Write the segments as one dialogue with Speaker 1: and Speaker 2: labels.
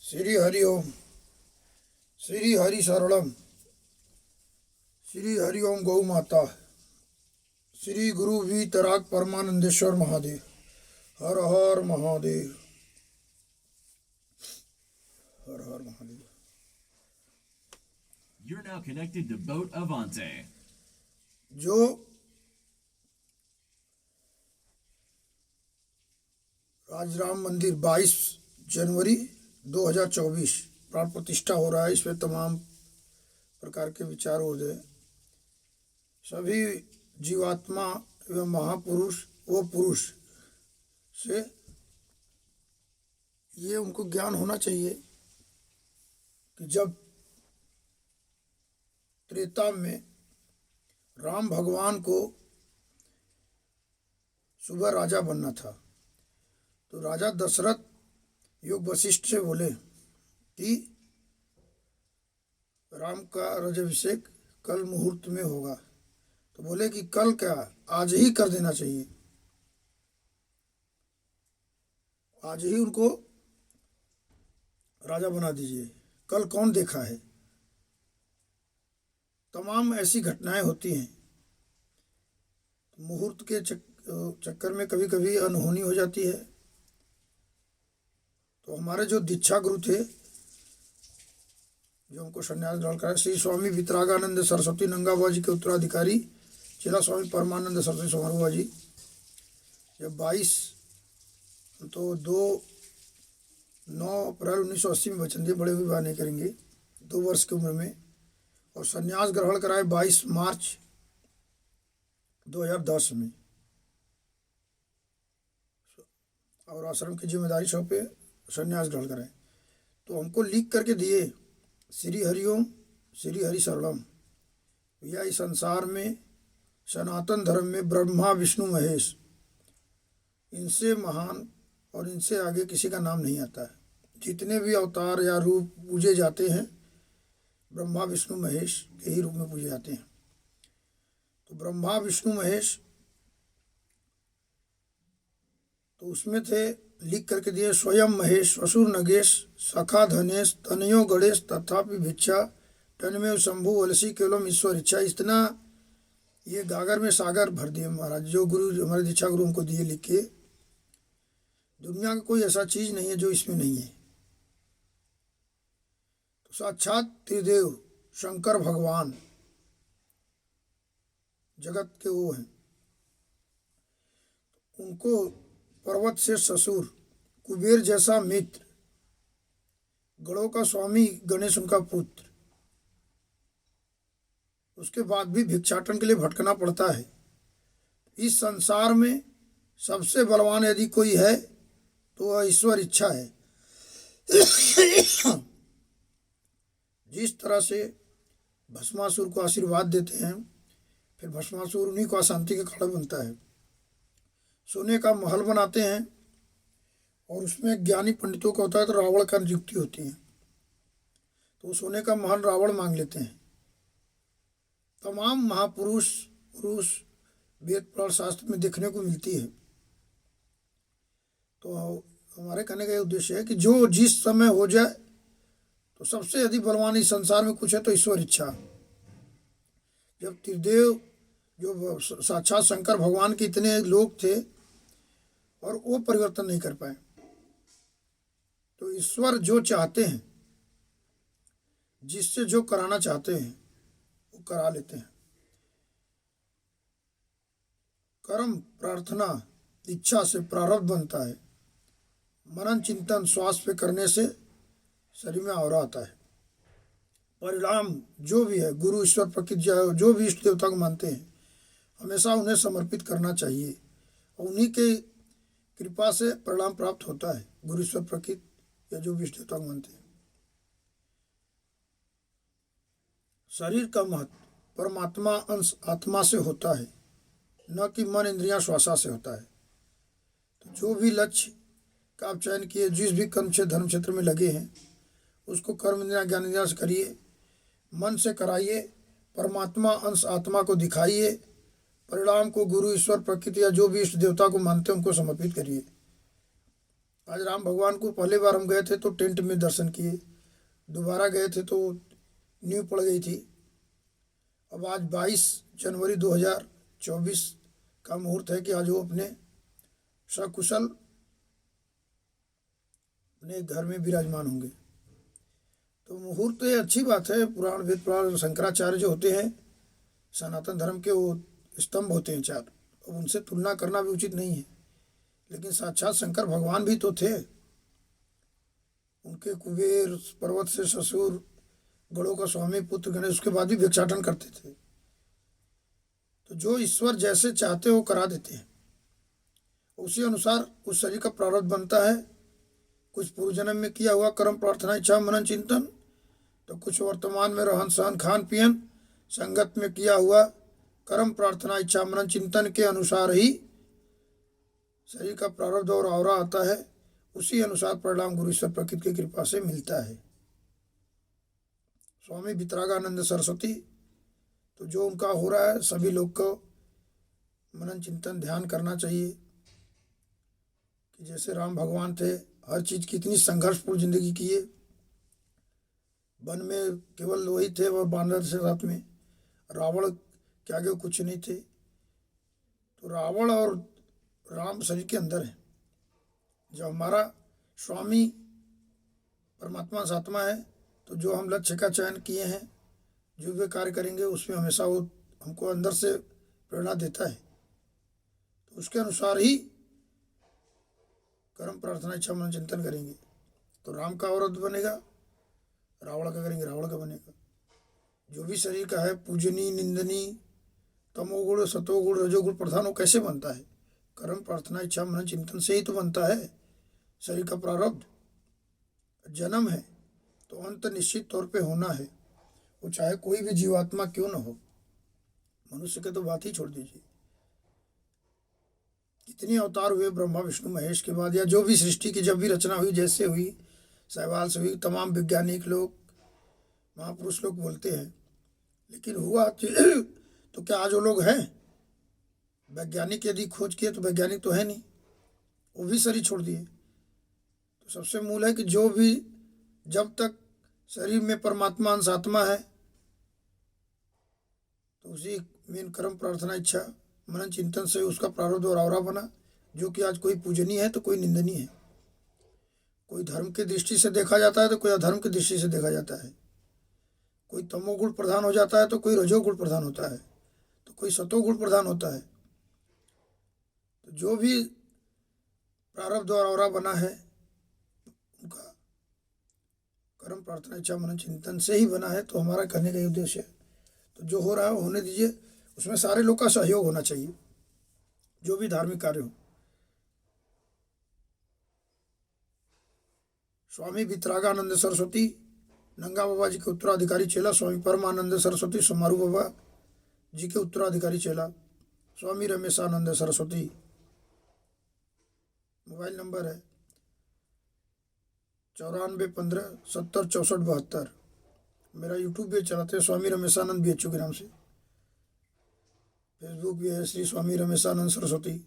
Speaker 1: श्री हरि ओम। श्री हरि शरणम। श्री हरि ओम गौ माता। Shri Guru Vitarag Parmanandeshwar Mahadev. Har Har Mahadev. Har Har Mahadev.
Speaker 2: You're now connected to Boat Avante.
Speaker 1: जो राजराम मंदिर 22 जनवरी 2024 प्राण प्रतिष्ठा हो रहा है। इसमें तमाम प्रकार के विचार हो रहे। सभी जीवात्मा एवं महापुरुष वो पुरुष से ये उनको ज्ञान होना चाहिए कि जब त्रेता में राम भगवान को सुबह राजा बनना था, तो राजा दशरथ योग वशिष्ठ से बोले कि राम का राज्याभिषेक कल मुहूर्त में होगा। तो बोले कि कल क्या, आज ही कर देना चाहिए, आज ही उनको राजा बना दीजिए। कल कौन देखा है। तमाम ऐसी घटनाएं होती हैं। मुहूर्त के चक्कर में कभी कभी अनहोनी हो जाती है। तो हमारे जो दीक्षा गुरु थे, जो हमको संन्यास ग्रहण कराए, श्री स्वामी वितरागानंद सरस्वती नंगाबा जी के उत्तराधिकारी चेला स्वामी परमानंद सरस्वती समारोह जी, जब 22 तो 9 अप्रैल 1980 में वचन दिए बड़े विवाह नहीं करेंगे 2 वर्ष की उम्र में, और संन्यास ग्रहण कराए 22 मार्च 2010 में, और आश्रम की जिम्मेदारी सौंपे, संन्यास ग्रहण कराए। तो हमको लिख करके दिए, श्री हरिओम श्री हरि शरणम। यह इस संसार में सनातन धर्म में ब्रह्मा विष्णु महेश, इनसे महान और इनसे आगे किसी का नाम नहीं आता है। जितने भी अवतार या रूप पूजे जाते हैं, ब्रह्मा विष्णु महेश के ही रूप में पूजे जाते हैं। तो ब्रह्मा विष्णु महेश, तो उसमें थे, लिख करके दिए, स्वयं महेश असुर नगेश सखा धनेश तनयो गणेश तथापि भिक्षा तनमेव शंभु वलसी केवलम ईश्वर इच्छा। इतना ये गागर में सागर भर दिए महाराज, जो गुरु हमारे दीक्षा गुरु हमको दिए लिख के। दुनिया का कोई ऐसा चीज नहीं है जो इसमें नहीं है। तो साक्षात त्रिदेव शंकर भगवान जगत के वो हैं। उनको पर्वत से ससुर, कुबेर जैसा मित्र, गणों का स्वामी गणेश उनका पुत्र, उसके बाद भी भिक्षाटन के लिए भटकना पड़ता है। इस संसार में सबसे बलवान यदि कोई है तो वह ईश्वर इच्छा है। जिस तरह से भस्मासुर को आशीर्वाद देते हैं, फिर भस्मासुर उन्हीं को अशांति का कारण बनता है। सोने का महल बनाते हैं और उसमें ज्ञानी पंडितों का होता है, तो रावण का नियुक्ति होती है, तो सोने का महल रावण मांग लेते हैं। तमाम महापुरुष पुरुष वेद पुराण शास्त्र में देखने को मिलती है। तो हमारे कहने का ये उद्देश्य है कि जो जिस समय हो जाए, तो सबसे अधिक बलवान इस संसार में कुछ है तो ईश्वर इच्छा। जब त्रिदेव जो साक्षात शंकर भगवान के इतने लोग थे और वो परिवर्तन नहीं कर पाए, तो ईश्वर जो चाहते हैं, जिससे जो कराना चाहते हैं वो करा लेते हैं। कर्म प्रार्थना इच्छा से प्रारब्ध बनता है। मनन चिंतन श्वास पे करने से शरीर में और आता है। परिणाम जो भी है, गुरु ईश्वर प्रकृति जो भी इष्ट देवता को मानते हैं, हमेशा उन्हें समर्पित करना चाहिए, और उन्हीं के कृपा से परिणाम प्राप्त होता है। गुरु ईश्वर प्रकृति या जो भी इष्ट देवता को मानते हैं। शरीर का महत्व परमात्मा अंश आत्मा से होता है, न कि मन इंद्रियां श्वासा से होता है। तो जो भी लक्ष्य का आप चयन किए, जिस भी कर्म क्षेत्र धर्म क्षेत्र में लगे हैं, उसको कर्म इंद्रिया ज्ञान इंद्रिया से करिए, मन से कराइए, परमात्मा अंश आत्मा को दिखाइए, परिणाम को गुरु ईश्वर प्रकृति या जो भी इष्ट देवता को मानते हैं उनको समर्पित करिए। आज राम भगवान को पहली बार हम गए थे तो टेंट में दर्शन किए, दोबारा गए थे तो नींव पड़ गई थी। अब आज 22 जनवरी 2024 का मुहूर्त है कि आज वो अपने सकुशल अपने घर में विराजमान होंगे। तो मुहूर्त ये अच्छी बात है। पुराण वेद पुराण शंकराचार्य जो होते हैं सनातन धर्म के, वो स्तंभ होते हैं 4, अब उनसे तुलना करना भी उचित नहीं है। लेकिन साक्षात शंकर भगवान भी तो थे। उनके कुबेर पर्वत से ससुर, गणों का स्वामी पुत्र गणेश, उसके बाद भी भिक्षाटन करते थे। तो जो ईश्वर जैसे चाहते हो करा देते हैं, उसी अनुसार उस शरीर का प्रारब्ध बनता है। कुछ पूर्व जन्म में किया हुआ कर्म, प्रार्थना, इच्छा, मनन, चिंतन, तो कुछ वर्तमान में रहन सहन, खान पियन, संगत में किया हुआ कर्म, प्रार्थना, इच्छा, मनन, चिंतन के अनुसार ही शरीर का प्रारब्ध और आवरा आता है। उसी अनुसार परिणाम गुरु ईश्वर प्रकृति की कृपा से मिलता है। स्वामी वितरागानंद सरस्वती, तो जो उनका हो रहा है, सभी लोग को मनन चिंतन ध्यान करना चाहिए कि जैसे राम भगवान थे, हर चीज़ की इतनी संघर्षपूर्ण जिंदगी की है। वन में केवल वही थे और बानर से साथ में, रावण के आगे कुछ नहीं थे। तो रावण और राम शरीर के अंदर है। जब हमारा स्वामी परमात्मा सात्मा है, तो जो हम लक्ष्य का चयन किए हैं, जो वे कार्य करेंगे, उसमें हमेशा वो हमको अंदर से प्रेरणा देता है। तो उसके अनुसार ही कर्म, प्रार्थना, इच्छा, मन, चिंतन करेंगे तो राम का औरत बनेगा, रावण का करेंगे रावण का बनेगा। जो भी शरीर का है पूजनीय, निंदनीय, तमोगुण, सतोगुण, रजोगुण प्रधान, वो कैसे बनता है? कर्म, प्रार्थना, इच्छा, मनन, चिंतन से ही तो बनता है। शरीर का प्रारब्ध जन्म है तो अंत निश्चित तौर पे होना है, वो चाहे कोई भी जीवात्मा क्यों न हो। मनुष्य के तो बात ही छोड़ दीजिए। कितने अवतार हुए ब्रह्मा विष्णु महेश के बाद, या जो भी सृष्टि की जब भी रचना हुई, जैसे हुई, सहवाल से हुई, तमाम वैज्ञानिक लोग, महापुरुष लोग बोलते हैं। लेकिन हुआ तो क्या आज वो लोग हैं? वैज्ञानिक यदि खोज किए तो वैज्ञानिक तो है नहीं, वो भी शरीर छोड़ दिए। तो सबसे मूल है कि जो भी जब तक शरीर में परमात्मा अंश आत्मा है, तो उसी मेन कर्म, प्रार्थना, इच्छा, मनन, चिंतन से उसका प्रारब्ध और आवरा बना, जो कि आज कोई पूजनीय है तो कोई निंदनीय है। कोई धर्म की दृष्टि से देखा जाता है तो कोई अधर्म की दृष्टि से देखा जाता है। कोई तमोगुण प्रधान हो जाता है तो कोई रजोगुण प्रधान होता है, तो कोई सतोगुण प्रधान होता है। तो जो भी प्रारब्ध और आवरा बना है, उनका कर्म, प्रार्थना, इच्छा, मनन, चिंतन से ही बना है। तो हमारा करने का उद्देश्य है। तो जो हो रहा है होने दीजिए, उसमें सारे लोग का सहयोग होना चाहिए, जो भी धार्मिक कार्य हो। स्वामी वितरागानंद सरस्वती, नंगा बाबा जी के उत्तराधिकारी चेला। स्वामी परमानंद सरस्वती, समारू बाबा जी के उत्तराधिकारी चेला। स्वामी रमेशानंद सरस्वती, मोबाइल नंबर है 9415706472। मेरा यूट्यूब भी चलाते हैं स्वामी रमेशानंद BHU के नाम से। फेसबुक भी है श्री स्वामी रमेशानंद सरस्वती।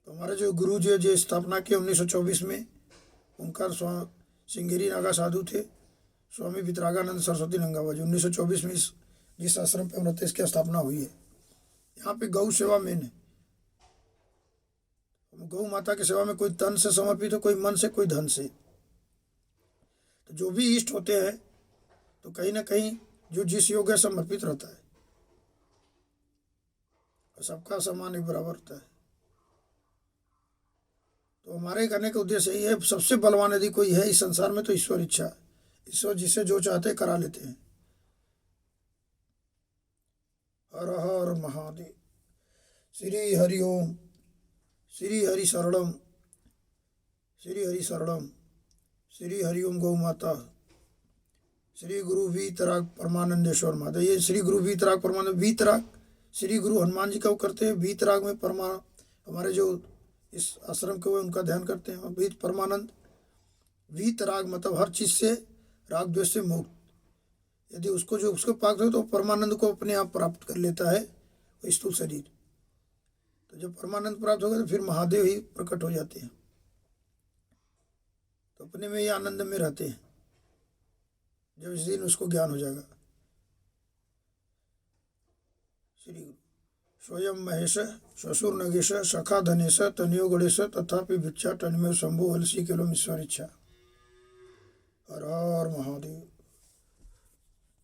Speaker 1: तो हमारे जो गुरु जी जो स्थापना की 1924 में, उनका सिंगेरी नागा साधु थे स्वामी वितरागानंद सरस्वती नंगाबा जी। 1924 में जिस आश्रम पे हम रहते इसकी स्थापना हुई है। यहाँ पे गौ सेवा मेन है। गौ माता की सेवा में कोई तन से समर्पित है, कोई मन से, कोई धन से। तो जो भी इष्ट होते हैं तो कहीं ना कहीं जो जिस योग है समर्पित रहता है, और सबका सम्मान एक बराबर होता है। तो हमारे करने का उद्देश्य यही है। सबसे बलवान यदि कोई है इस संसार में तो ईश्वर इच्छा है। ईश्वर जिसे जो चाहते करा लेते हैं। हर हर महादेव। श्री हरि ओम, श्री हरि शरणम, श्री हरि शरणम, श्री हरि ओम गौ माता, श्री गुरु वीतराग परमानंदेश्वर माता। ये श्री गुरु वीतराग परमानंद, वीतराग श्री गुरु हनुमान जी का वो करते हैं। वीतराग में हमारे जो इस आश्रम के वो उनका ध्यान करते हैं। वीत परमानंद, वीतराग मतलब हर चीज़ से राग द्वेष से मुक्त। यदि उसको जो उसको प्राप्त हो तो परमानंद को अपने आप प्राप्त कर लेता है स्थूल शरीर। तो जब परमानंद प्राप्त होगा तो फिर महादेव ही प्रकट हो जाते हैं। अपने में ही आनंद में रहते हैं जब इस दिन उसको ज्ञान हो जाएगा। श्री गुरु स्वयं महेश ससुर नगेश सखा धनेश तनयो गणेश तथापि भिक्षा टनमेव शंभु हलसी केवलम ईश्वर इच्छा। हर हर महादेव।